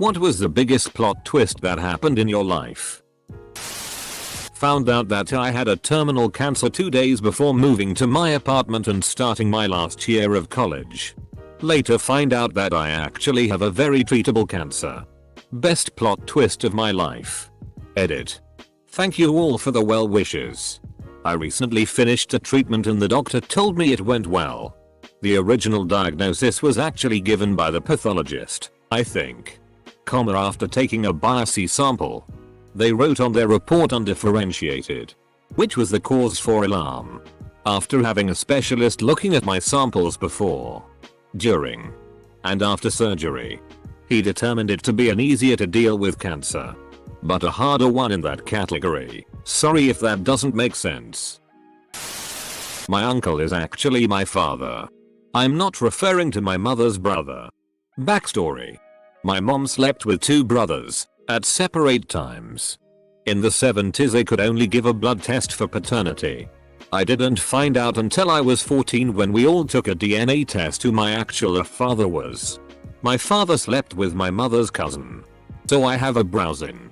What was the biggest plot twist that happened in your life? Found out that I had a terminal cancer 2 days before moving to my apartment and starting my last year of college. Later find out that I actually have a very treatable cancer. Best plot twist of my life. Edit. Thank you all for the well wishes. I recently finished a treatment and the doctor told me it went well. The original diagnosis was actually given by the pathologist, I think. After taking a biopsy sample. They wrote on their report undifferentiated, which was the cause for alarm. After having a specialist looking at my samples before, during, and after surgery, he determined it to be an easier to deal with cancer, but a harder one in that category. Sorry if that doesn't make sense. My uncle is actually my father. I'm not referring to my mother's brother. Backstory. My mom slept with 2 brothers at separate times. In the 70s they could only give a blood test for paternity. I didn't find out until I was 14 when we all took a DNA test who my actual father was. My father slept with my mother's cousin. So I have a browsing.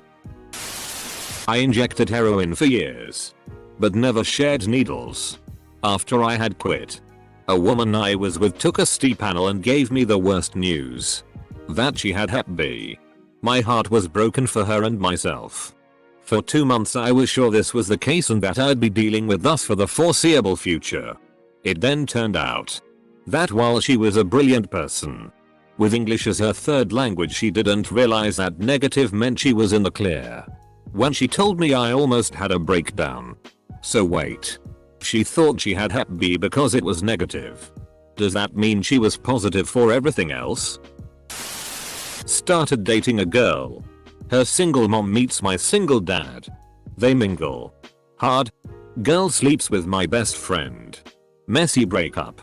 I injected heroin for years, but never shared needles. After I had quit, a woman I was with took a ST panel and gave me the worst news. That she had Hep B. My heart was broken for her and myself. For 2 months I was sure this was the case and that I'd be dealing with this for the foreseeable future. It then turned out that while she was a brilliant person, with English as her third language, she didn't realize that negative meant she was in the clear. When she told me I almost had a breakdown. So wait. She thought she had Hep B because it was negative. Does that mean she was positive for everything else? Started dating a girl. Her single mom meets my single dad. They mingle. Hard. Girl sleeps with my best friend. Messy breakup.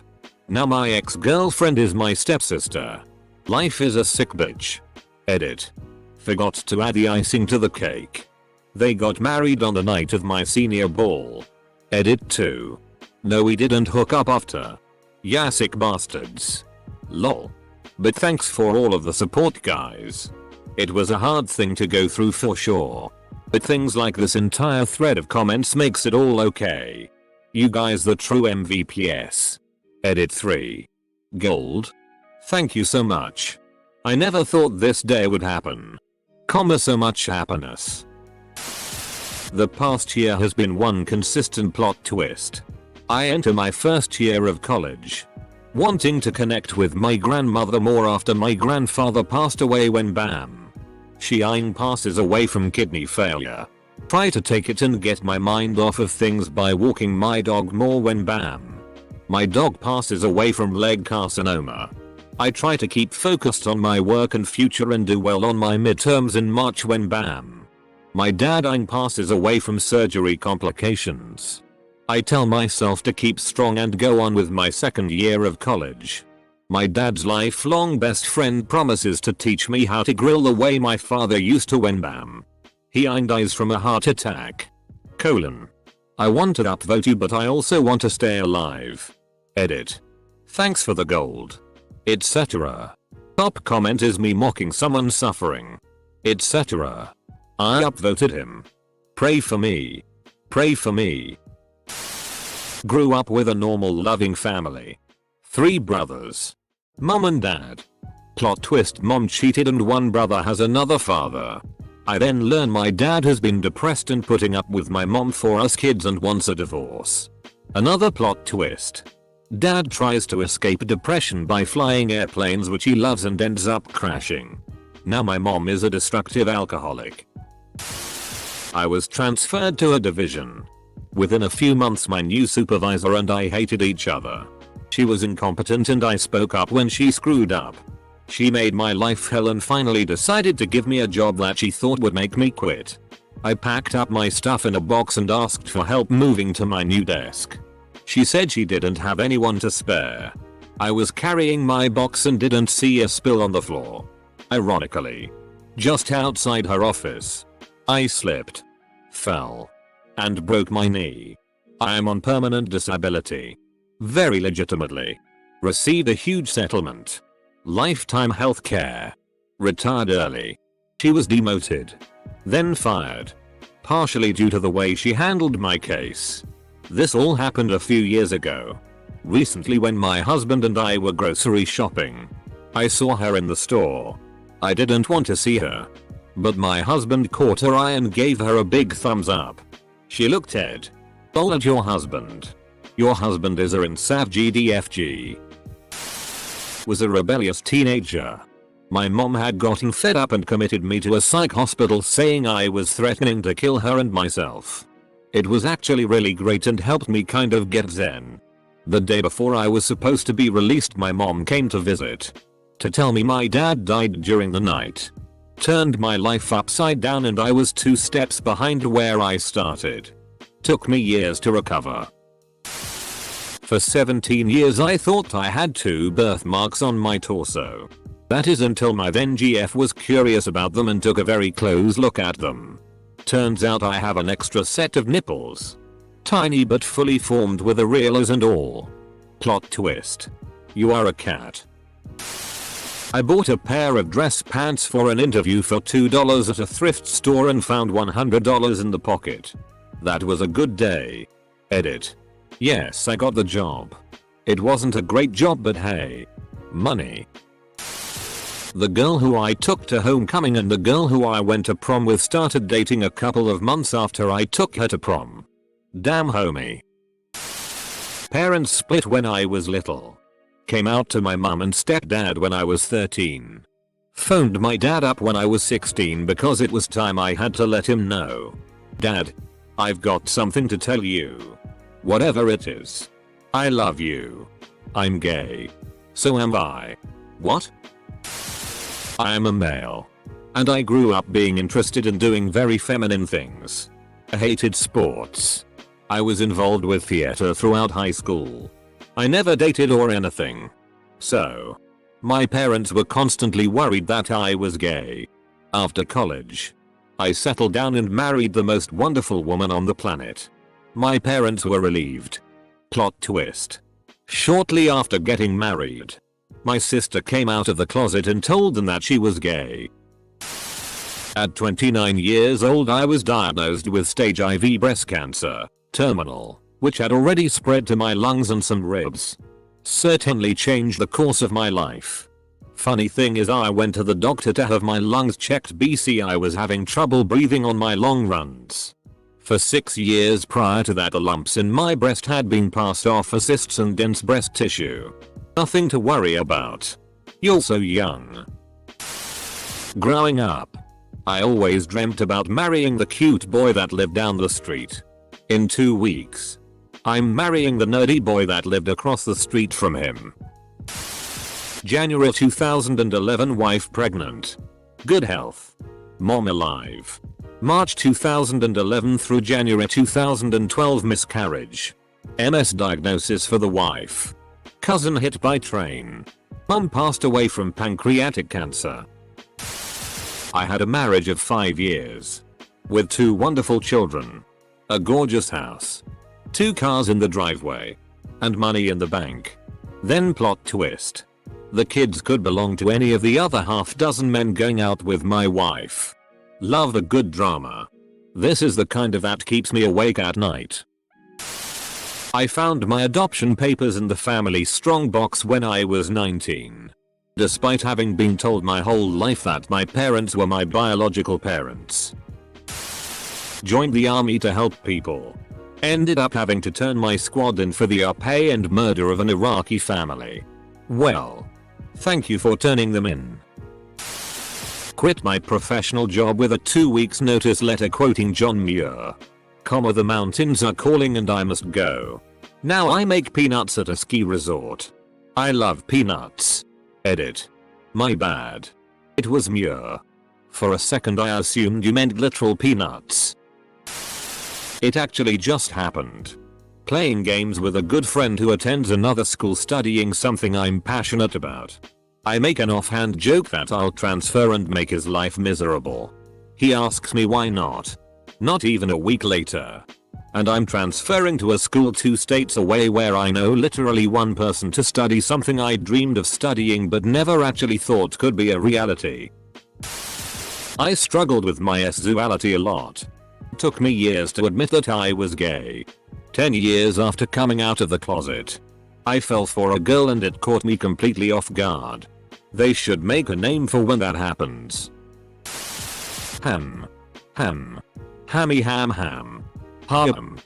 Now my ex-girlfriend is my stepsister. Life is a sick bitch. Edit. Forgot to add the icing to the cake. They got married on the night of my senior ball. Edit 2. No, we didn't hook up after. Yeah, sick bastards. Lol. But thanks for all of the support, guys. It was a hard thing to go through for sure. But things like this entire thread of comments makes it all okay. You guys the true MVPs. Edit 3. Gold. Thank you so much. I never thought this day would happen. So much happiness. The past year has been one consistent plot twist. I enter my first year of college, wanting to connect with my grandmother more after my grandfather passed away when bam. She passes away from kidney failure. Try to take it and get my mind off of things by walking my dog more when bam. My dog passes away from leg carcinoma. I try to keep focused on my work and future and do well on my midterms in March when bam. My dad passes away from surgery complications. I tell myself to keep strong and go on with my second year of college. My dad's lifelong best friend promises to teach me how to grill the way my father used to when bam. He dies from a heart attack. I want to upvote you but I also want to stay alive. Edit. Thanks for the gold. Etc. Top comment is me mocking someone suffering. Etc. I upvoted him. Pray for me. Pray for me. Grew up with a normal loving family. 3 brothers. Mom and dad. Plot twist: mom cheated and one brother has another father. I then learn my dad has been depressed and putting up with my mom for us kids and wants a divorce. Another plot twist. Dad tries to escape depression by flying airplanes which he loves and ends up crashing. Now my mom is a destructive alcoholic. I was transferred to a division. Within a few months my new supervisor and I hated each other. She was incompetent and I spoke up when she screwed up. She made my life hell and finally decided to give me a job that she thought would make me quit. I packed up my stuff in a box and asked for help moving to my new desk. She said she didn't have anyone to spare. I was carrying my box and didn't see a spill on the floor. Ironically, just outside her office, I slipped, fell, and broke my knee. I am on permanent disability. Very legitimately. Received a huge settlement. Lifetime healthcare. Retired early. She was demoted. Then fired. Partially due to the way she handled my case. This all happened a few years ago. Recently when my husband and I were grocery shopping. I saw her in the store. I didn't want to see her. But my husband caught her eye and gave her a big thumbs up. She looked dead. Told at your husband. Your husband is a insav GDFG. Was a rebellious teenager. My mom had gotten fed up and committed me to a psych hospital saying I was threatening to kill her and myself. It was actually really great and helped me kind of get zen. The day before I was supposed to be released, my mom came to visit. To tell me my dad died during the night. Turned my life upside down and I was 2 steps behind where I started. Took me years to recover. For 17 years I thought I had 2 birthmarks on my torso. That is until my then GF was curious about them and took a very close look at them. Turns out I have an extra set of nipples. Tiny but fully formed with areolas and all. Plot twist. You are a cat. I bought a pair of dress pants for an interview for $2 at a thrift store and found $100 in the pocket. That was a good day. Edit. Yes, I got the job. It wasn't a great job but hey. Money. The girl who I took to homecoming and the girl who I went to prom with started dating a couple of months after I took her to prom. Damn homie. Parents split when I was little. Came out to my mum and stepdad when I was 13. Phoned my dad up when I was 16 because it was time I had to let him know. Dad, I've got something to tell you. Whatever it is. I love you. I'm gay. So am I. What? I am a male. And I grew up being interested in doing very feminine things. I hated sports. I was involved with theater throughout high school. I never dated or anything. So, my parents were constantly worried that I was gay. After college, I settled down and married the most wonderful woman on the planet. My parents were relieved. Plot twist. Shortly after getting married, my sister came out of the closet and told them that she was gay. At 29 years old I was diagnosed with stage IV breast cancer, terminal, which had already spread to my lungs and some ribs. Certainly changed the course of my life. Funny thing is I went to the doctor to have my lungs checked BC I was having trouble breathing on my long runs. For 6 years prior to that the lumps in my breast had been passed off for cysts and dense breast tissue. Nothing to worry about. You're so young. Growing up, I always dreamt about marrying the cute boy that lived down the street. In 2 weeks, I'm marrying the nerdy boy that lived across the street from him. January 2011 wife pregnant. Good health. Mom alive. March 2011 through January 2012 miscarriage. MS diagnosis for the wife. Cousin hit by train. Mom passed away from pancreatic cancer. I had a marriage of 5 years. With 2 wonderful children. A gorgeous house. 2 cars in the driveway. And money in the bank. Then plot twist. The kids could belong to any of the other half-dozen men going out with my wife. Love a good drama. This is the kind of that keeps me awake at night. I found my adoption papers in the family strong box when I was 19. Despite having been told my whole life that my parents were my biological parents. Joined the army to help people. Ended up having to turn my squad in for the rape and murder of an Iraqi family. Well, thank you for turning them in. Quit my professional job with a 2 weeks notice letter quoting John Muir. The mountains are calling and I must go. Now I make peanuts at a ski resort. I love peanuts. Edit. My bad. It was Muir. For a second I assumed you meant literal peanuts. It actually just happened. Playing games with a good friend who attends another school studying something I'm passionate about. I make an offhand joke that I'll transfer and make his life miserable. He asks me why not. Not even a week later. And I'm transferring to a school 2 states away where I know literally one person to study something I dreamed of studying but never actually thought could be a reality. I struggled with my sexuality a lot. Took me years to admit that I was gay. 10 years after coming out of the closet. I fell for a girl and it caught me completely off guard. They should make a name for when that happens. Ham. Hammy ham. Ham.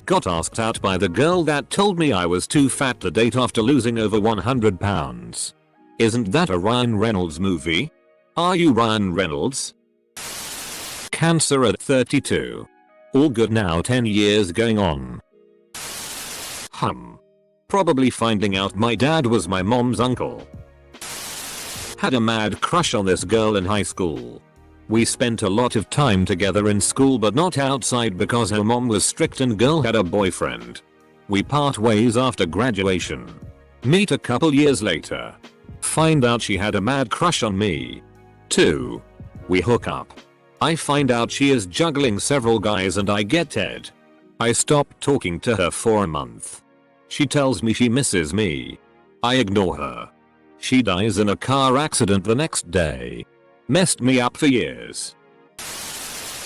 Got asked out by the girl that told me I was too fat to date after losing over 100 pounds. Isn't that a Ryan Reynolds movie? Are you Ryan Reynolds? Cancer at 32. All good now, 10 years going on. Probably finding out my dad was my mom's uncle. Had a mad crush on this girl in high school. We spent a lot of time together in school but not outside because her mom was strict and girl had a boyfriend. We part ways after graduation. Meet a couple years later. Find out she had a mad crush on me. 2. We hook up. I find out she is juggling several guys and I get dead. I stop talking to her for a month. She tells me she misses me. I ignore her. She dies in a car accident the next day. Messed me up for years.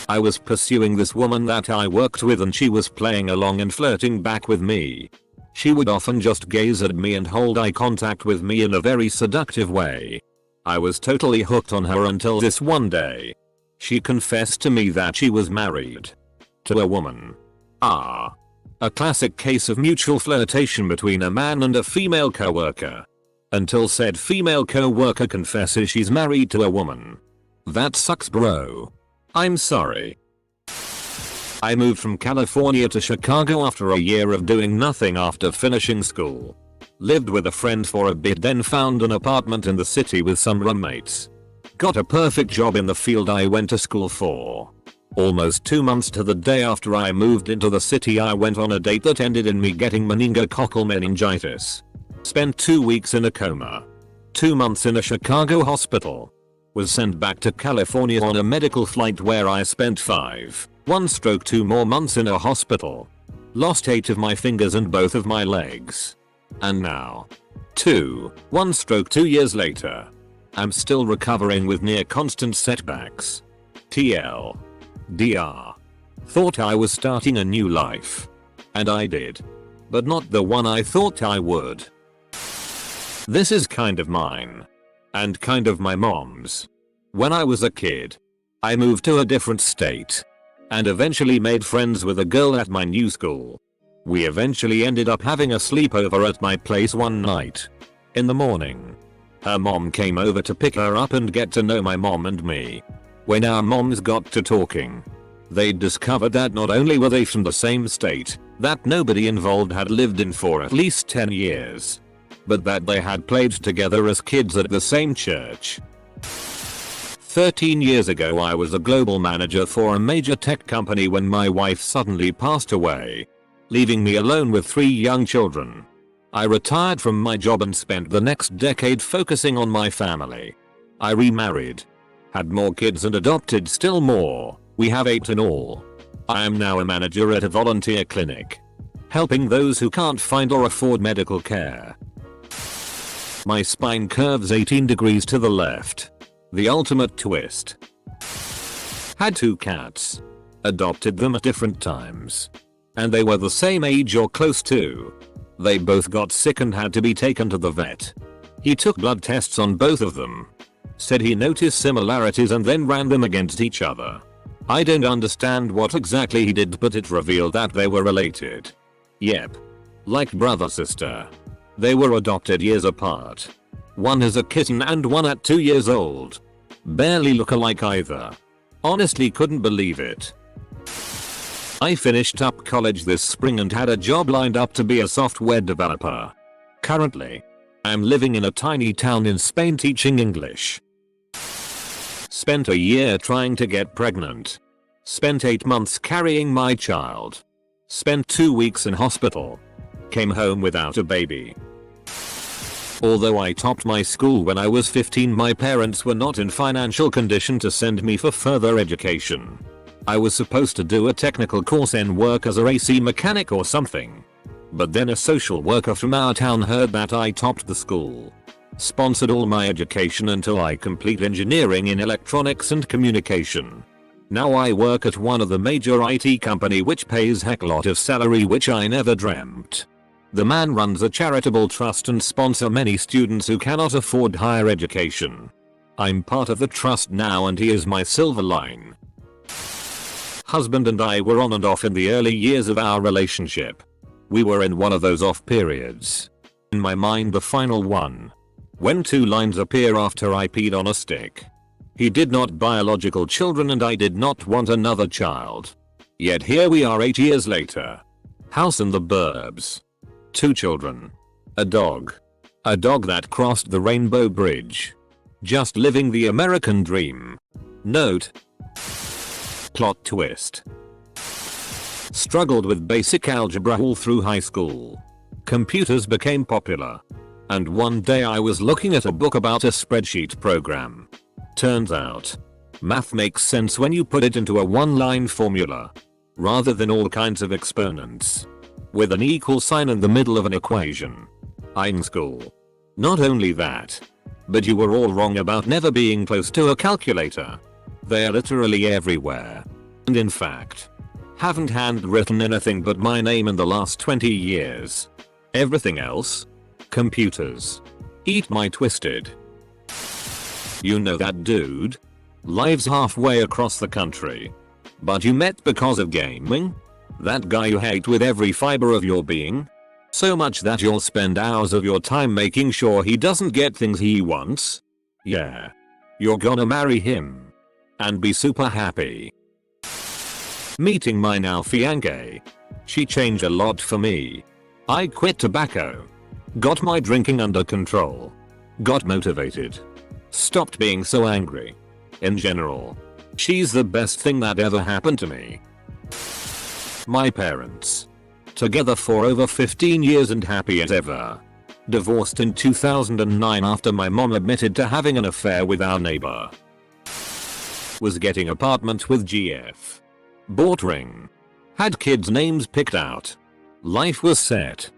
I was pursuing this woman that I worked with and she was playing along and flirting back with me. She would often just gaze at me and hold eye contact with me in a very seductive way. I was totally hooked on her until this one day. She confessed to me that she was married to a woman. A classic case of mutual flirtation between a man and a female coworker. Until said female coworker confesses she's married to a woman. That sucks, bro. I'm sorry. I moved from California to Chicago after a year of doing nothing after finishing school. Lived with a friend for a bit, then found an apartment in the city with some roommates. Got a perfect job in the field I went to school for. Almost 2 months to the day after I moved into the city, I went on a date that ended in me getting meningococcal meningitis. Spent 2 weeks in a coma. 2 months in a Chicago hospital. Was sent back to California on a medical flight where I spent 2 more months in a hospital. Lost 8 of my fingers and both of my legs. And now, 2 years later, I'm still recovering with near constant setbacks. TLDR. Thought I was starting a new life. And I did. But not the one I thought I would. This is kind of mine. And kind of my mom's. When I was a kid, I moved to a different state. And eventually made friends with a girl at my new school. We eventually ended up having a sleepover at my place one night. In the morning, her mom came over to pick her up and get to know my mom and me. When our moms got to talking, they discovered that not only were they from the same state that nobody involved had lived in for at least 10 years, but that they had played together as kids at the same church. 13 years ago I was a global manager for a major tech company when my wife suddenly passed away, leaving me alone with 3 young children. I retired from my job and spent the next decade focusing on my family. I remarried, had more kids and adopted still more. We have 8 in all. I am now a manager at a volunteer clinic, helping those who can't find or afford medical care. My spine curves 18 degrees to the left. The ultimate twist. Had 2 cats. Adopted them at different times. And they were the same age or close to. They both got sick and had to be taken to the vet. He took blood tests on both of them. Said he noticed similarities and then ran them against each other. I don't understand what exactly he did, but it revealed that they were related. Yep. Like brother sister. They were adopted years apart. One is a kitten and one at 2 years old. Barely look alike either. Honestly couldn't believe it. I finished up college this spring and had a job lined up to be a software developer. Currently, I'm living in a tiny town in Spain teaching English. Spent a year trying to get pregnant. Spent 8 months carrying my child. Spent 2 weeks in hospital. Came home without a baby. Although I topped my school when I was 15, my parents were not in financial condition to send me for further education. I was supposed to do a technical course and work as a AC mechanic or something. But then a social worker from our town heard that I topped the school. Sponsored all my education until I complete engineering in electronics and communication. Now I work at one of the major IT company which pays heck lot of salary which I never dreamt. The man runs a charitable trust and sponsor many students who cannot afford higher education. I'm part of the trust now and he is my silver line. Husband and I were on and off in the early years of our relationship. We were in one of those off periods. In my mind the final one. When 2 lines appear after I peed on a stick. He did not biological children and I did not want another child. Yet here we are 8 years later. House in the burbs. 2 children. A dog. A dog that crossed the rainbow bridge. Just living the American dream. Note. Plot twist. Struggled with basic algebra all through high school. Computers became popular. And one day I was looking at a book about a spreadsheet program. Turns out, math makes sense when you put it into a one-line formula, rather than all kinds of exponents. With an equal sign in the middle of an equation. I'm in school. Not only that, but you were all wrong about never being close to a calculator. They're literally everywhere. And in fact, haven't handwritten anything but my name in the last 20 years. Everything else? Computers. Eat my twisted. You know that dude? Lives halfway across the country. But you met because of gaming? That guy you hate with every fiber of your being? So much that you'll spend hours of your time making sure he doesn't get things he wants? Yeah. You're gonna marry him. And be super happy. Meeting my now fiancée. She changed a lot for me. I quit tobacco. Got my drinking under control. Got motivated. Stopped being so angry. In general. She's the best thing that ever happened to me. My parents. Together for over 15 years and happy as ever. Divorced in 2009 after my mom admitted to having an affair with our neighbor. Was getting apartment with GF. Bought ring. Had kids' names picked out. Life was set.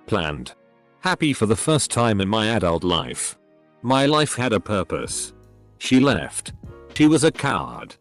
Planned. Happy for the first time in my adult life. My life had a purpose. She left. She was a coward.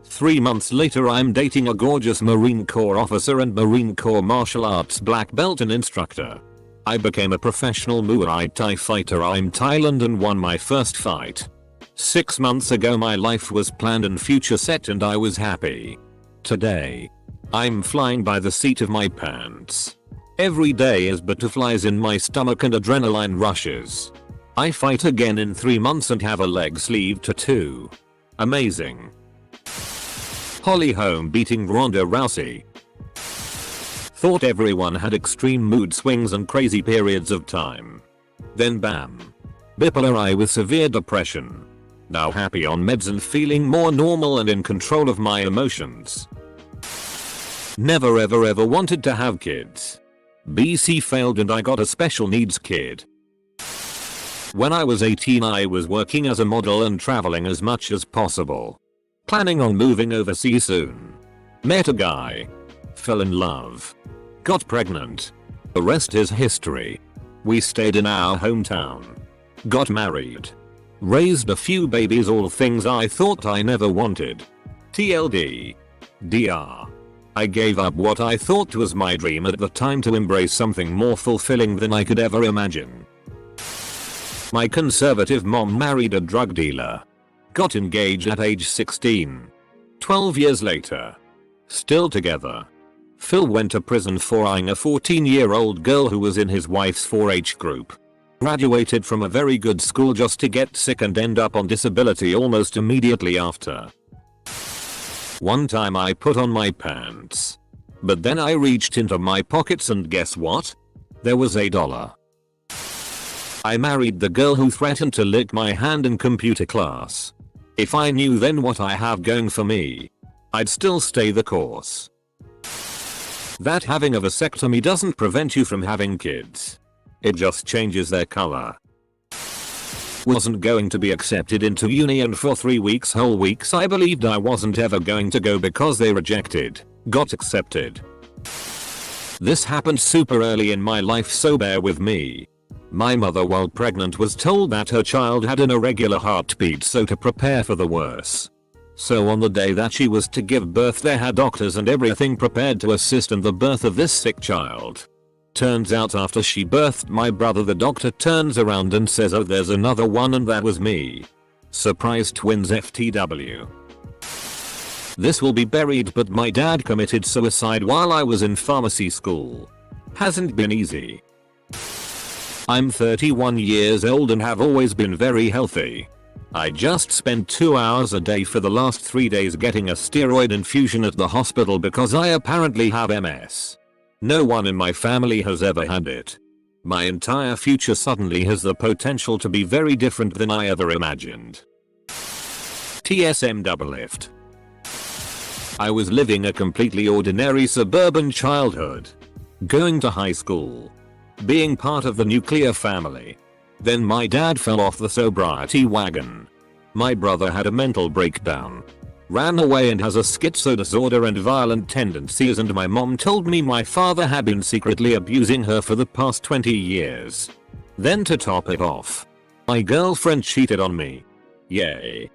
3 months later I'm dating a gorgeous Marine Corps officer and Marine Corps martial arts black belt and instructor. I became a professional Muay Thai fighter in Thailand and won my first fight. 6 months ago my life was planned and future set and I was happy. Today, I'm flying by the seat of my pants. Every day is butterflies in my stomach and adrenaline rushes. I fight again in 3 months and have a leg sleeve tattoo. Amazing. Holly Holm beating Ronda Rousey. Thought everyone had extreme mood swings and crazy periods of time. Then bam. Bipolar I with severe depression. Now happy on meds and feeling more normal and in control of my emotions. Never ever wanted to have kids. BC failed and I got a special needs kid. When I was 18 I was working as a model and traveling as much as possible. Planning on moving overseas soon. Met a guy. Fell in love. Got pregnant. The rest is history. We stayed in our hometown. Got married. Raised a few babies, all things I thought I never wanted. TLD. DR. I gave up what I thought was my dream at the time to embrace something more fulfilling than I could ever imagine. My conservative mom married a drug dealer. Got engaged at age 16. 12 years later. Still together. Phil went to prison for eyeing a 14-year-old girl who was in his wife's 4-H group. Graduated from a very good school just to get sick and end up on disability almost immediately after. One time I put on my pants. But then I reached into my pockets and guess what? There was $1. I married the girl who threatened to lick my hand in computer class. If I knew then what I have going for me, I'd still stay the course. That having a vasectomy doesn't prevent you from having kids. It just changes their color. Wasn't going to be accepted into uni and for 3 whole weeks I believed I wasn't ever going to go because they rejected. Got accepted. This happened super early in my life so bear with me. My mother while pregnant was told that her child had an irregular heartbeat, so to prepare for the worse. So on the day that she was to give birth, they had doctors and everything prepared to assist in the birth of this sick child. Turns out after she birthed my brother, the doctor turns around and says, "Oh, there's another one," and that was me. Surprise twins FTW. This will be buried, but my dad committed suicide while I was in pharmacy school. Hasn't been easy. I'm 31 years old and have always been very healthy. I just spent 2 hours a day for the last 3 days getting a steroid infusion at the hospital because I apparently have MS. No one in my family has ever had it. My entire future suddenly has the potential to be very different than I ever imagined. TSM double lift. I was living a completely ordinary suburban childhood. Going to high school. Being part of the nuclear family. Then my dad fell off the sobriety wagon. My brother had a mental breakdown. Ran away and has a schizo disorder and violent tendencies, and my mom told me my father had been secretly abusing her for the past 20 years. Then to top it off, my girlfriend cheated on me. Yay.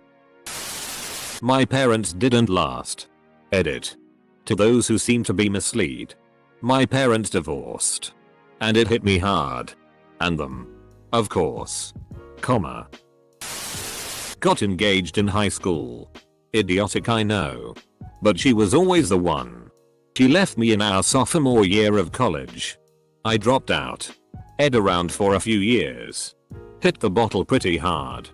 My parents didn't last. Edit. To those who seem to be misled. My parents divorced. And it hit me hard. And them. Of course. Comma. Got engaged in high school. Idiotic, I know. But she was always the one. She left me in our sophomore year of college. I dropped out. Ed around for a few years. Hit the bottle pretty hard.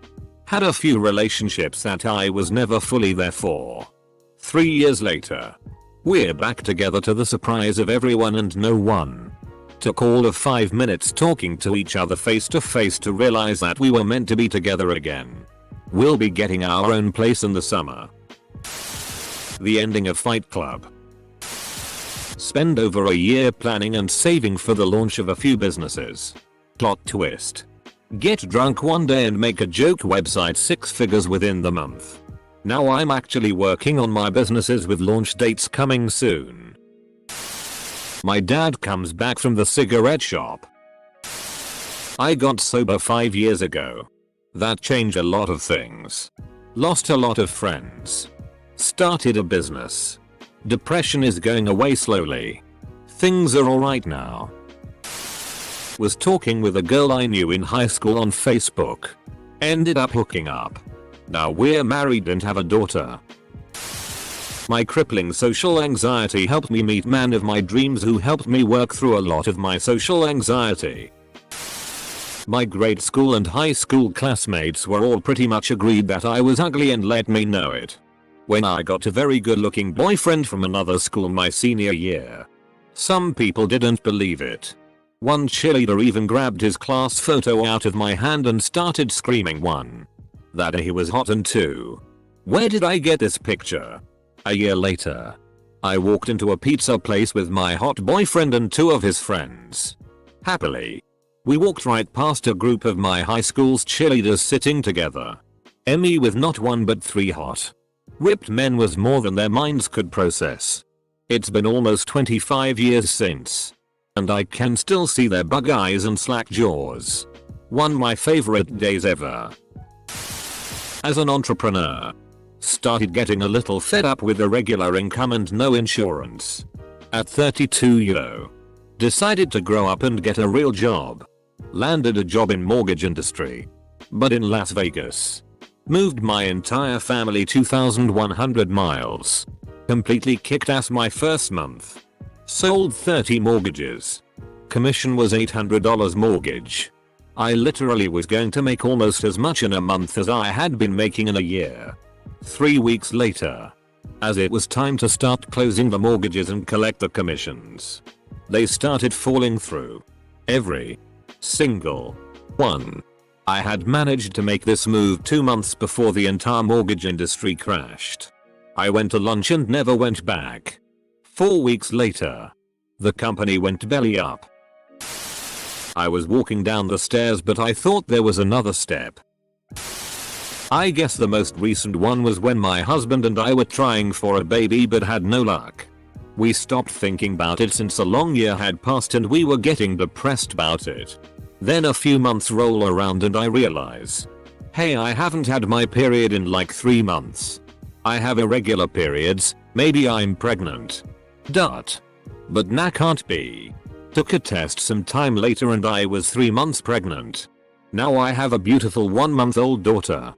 Had a few relationships that I was never fully there for. 3 years later. We're back together to the surprise of everyone and no one. Took all of 5 minutes talking to each other face to face to realize that we were meant to be together again. We'll be getting our own place in the summer. The ending of Fight Club. Spend over a year planning and saving for the launch of a few businesses. Plot twist. Get drunk one day and make a joke website 6 figures within the month. Now I'm actually working on my businesses with launch dates coming soon. My dad comes back from the cigarette shop. I got sober 5 years ago. That changed a lot of things. Lost a lot of friends. Started a business. Depression is going away slowly. Things are alright now. Was talking with a girl I knew in high school on Facebook. Ended up hooking up. Now we're married and have a daughter. My crippling social anxiety helped me meet man of my dreams who helped me work through a lot of my social anxiety. My grade school and high school classmates were all pretty much agreed that I was ugly and let me know it. When I got a very good looking boyfriend from another school my senior year. Some people didn't believe it. One cheerleader even grabbed his class photo out of my hand and started screaming, 1. That he was hot, and 2. Where did I get this picture? A year later. I walked into a pizza place with my hot boyfriend and 2 of his friends. Happily. We walked right past a group of my high school's cheerleaders sitting together. Emmy with not 1 but 3 hot. Ripped men was more than their minds could process. It's been almost 25 years since. And I can still see their bug eyes and slack jaws. One of my favorite days ever. As an entrepreneur. Started getting a little fed up with irregular income and no insurance. At 32 decided to grow up and get a real job. Landed a job in mortgage industry. But in Las Vegas. Moved my entire family 2,100 miles. Completely kicked ass my first month. Sold 30 mortgages. Commission was $800 mortgage. I literally was going to make almost as much in a month as I had been making in a year. 3 weeks later. As it was time to start closing the mortgages and collect the commissions. They started falling through. Every single one. I had managed to make this move 2 months before the entire mortgage industry crashed. I went to lunch and never went back. 4 weeks later. The company went belly up. I was walking down the stairs but I thought there was another step. I guess the most recent one was when my husband and I were trying for a baby but had no luck. We stopped thinking about it since a long year had passed and we were getting depressed about it. Then a few months roll around and I realize, hey, I haven't had my period in like 3 months. I have irregular periods, maybe I'm pregnant. But nah, can't be. Took a test some time later and I was 3 months pregnant. Now I have a beautiful 1-month-old daughter.